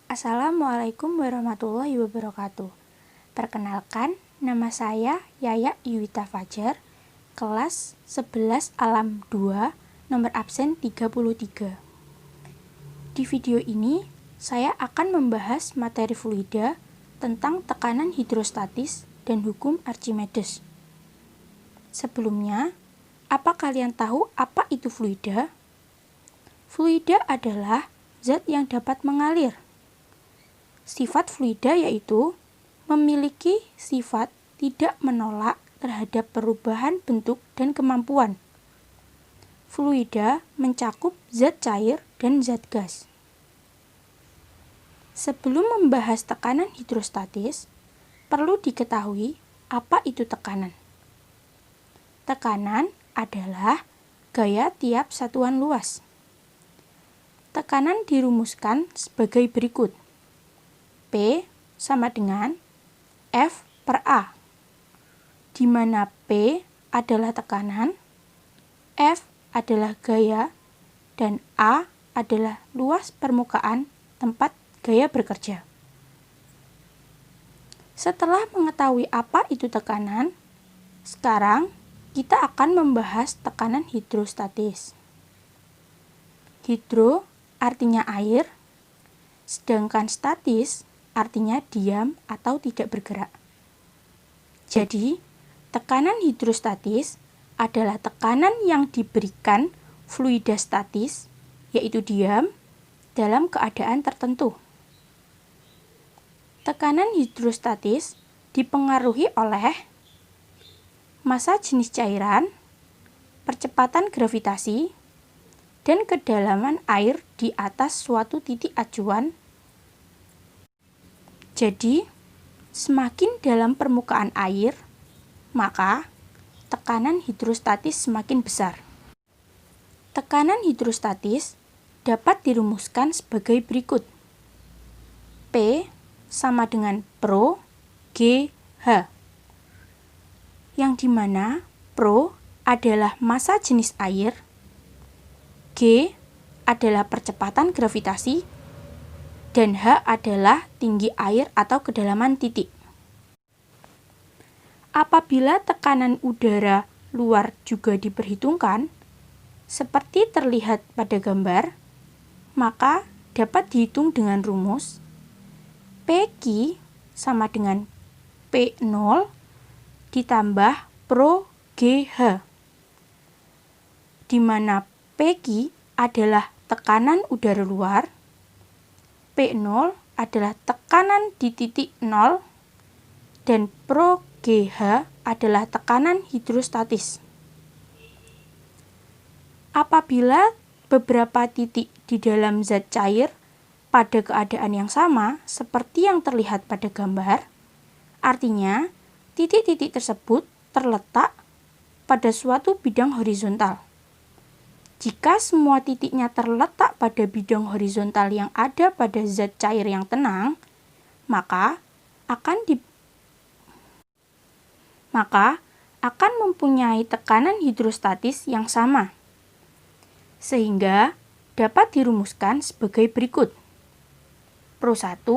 Assalamualaikum warahmatullahi wabarakatuh. Perkenalkan, nama saya Yaya Yuwita Fajar, kelas 11 Alam 2, nomor absen 33. Di video ini, saya akan membahas materi fluida tentang tekanan hidrostatis dan hukum Archimedes. Sebelumnya, apa kalian tahu apa itu fluida? Fluida adalah zat yang dapat mengalir. Sifat fluida yaitu memiliki sifat tidak menolak terhadap perubahan bentuk dan kemampuan. Fluida mencakup zat cair dan zat gas. Sebelum membahas tekanan hidrostatis, perlu diketahui apa itu tekanan. Tekanan adalah gaya tiap satuan luas. Tekanan dirumuskan sebagai berikut. P sama dengan F per A, di mana P adalah tekanan, F adalah gaya, dan A adalah luas permukaan tempat gaya bekerja. Setelah mengetahui apa itu tekanan, sekarang kita akan membahas tekanan hidrostatis. Hidro artinya air, sedangkan statis artinya diam atau tidak bergerak. Jadi, tekanan hidrostatis adalah tekanan yang diberikan fluida statis, yaitu diam, dalam keadaan tertentu. Tekanan hidrostatis dipengaruhi oleh massa jenis cairan, percepatan gravitasi, dan kedalaman air di atas suatu titik acuan. Jadi, semakin dalam permukaan air, maka tekanan hidrostatis semakin besar. Tekanan hidrostatis dapat dirumuskan sebagai berikut. P sama dengan Pro G H, yang dimana Pro adalah massa jenis air, G adalah percepatan gravitasi, dan H adalah tinggi air atau kedalaman titik. Apabila tekanan udara luar juga diperhitungkan, seperti terlihat pada gambar, maka dapat dihitung dengan rumus PQ sama dengan P0 ditambah Pro GH, di mana PQ adalah tekanan udara luar, P0 adalah tekanan di titik 0, dan Pro GH adalah tekanan hidrostatis. Apabila beberapa titik di dalam zat cair pada keadaan yang sama seperti yang terlihat pada gambar, artinya titik-titik tersebut terletak pada suatu bidang horizontal. Jika semua titiknya terletak pada bidang horizontal yang ada pada zat cair yang tenang, maka akan mempunyai tekanan hidrostatis yang sama, sehingga dapat dirumuskan sebagai berikut. Pro 1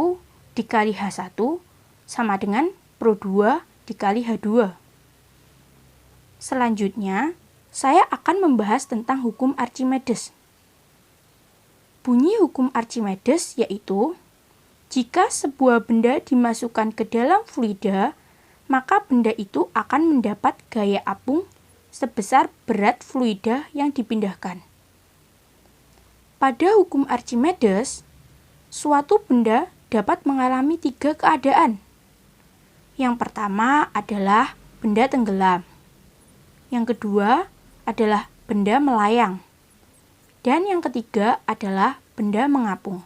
dikali H1 sama dengan Pro 2 dikali H2. Selanjutnya, saya akan membahas tentang hukum Archimedes. Bunyi hukum Archimedes yaitu, jika sebuah benda dimasukkan ke dalam fluida, maka benda itu akan mendapat gaya apung sebesar berat fluida yang dipindahkan. Pada hukum Archimedes, suatu benda dapat mengalami 3 keadaan. Yang pertama adalah benda tenggelam. Yang kedua adalah benda melayang. Dan yang ketiga adalah benda mengapung.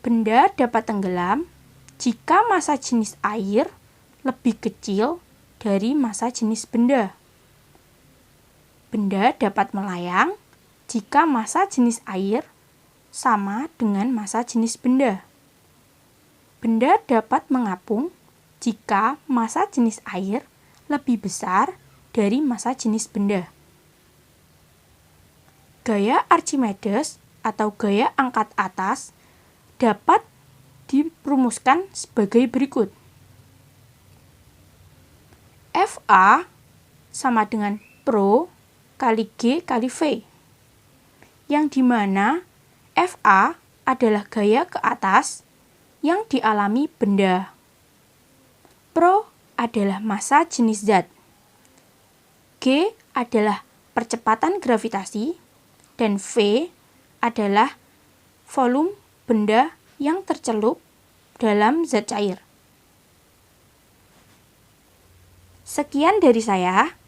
Benda dapat tenggelam jika massa jenis air lebih kecil dari massa jenis benda. Benda dapat melayang jika massa jenis air sama dengan massa jenis benda. Benda dapat mengapung jika massa jenis air lebih besar dari massa jenis benda. Gaya Archimedes atau gaya angkat atas dapat dirumuskan sebagai berikut. FA sama dengan Pro kali G kali V, yang dimana FA adalah gaya ke atas yang dialami benda. Pro adalah massa jenis zat. G adalah percepatan gravitasi, dan V adalah volume benda yang tercelup dalam zat cair. Sekian dari saya,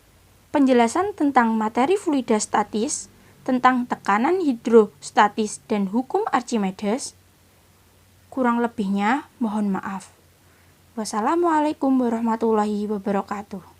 penjelasan tentang materi fluida statis, tentang tekanan hidrostatis dan hukum Archimedes. Kurang lebihnya mohon maaf. Wassalamualaikum warahmatullahi wabarakatuh.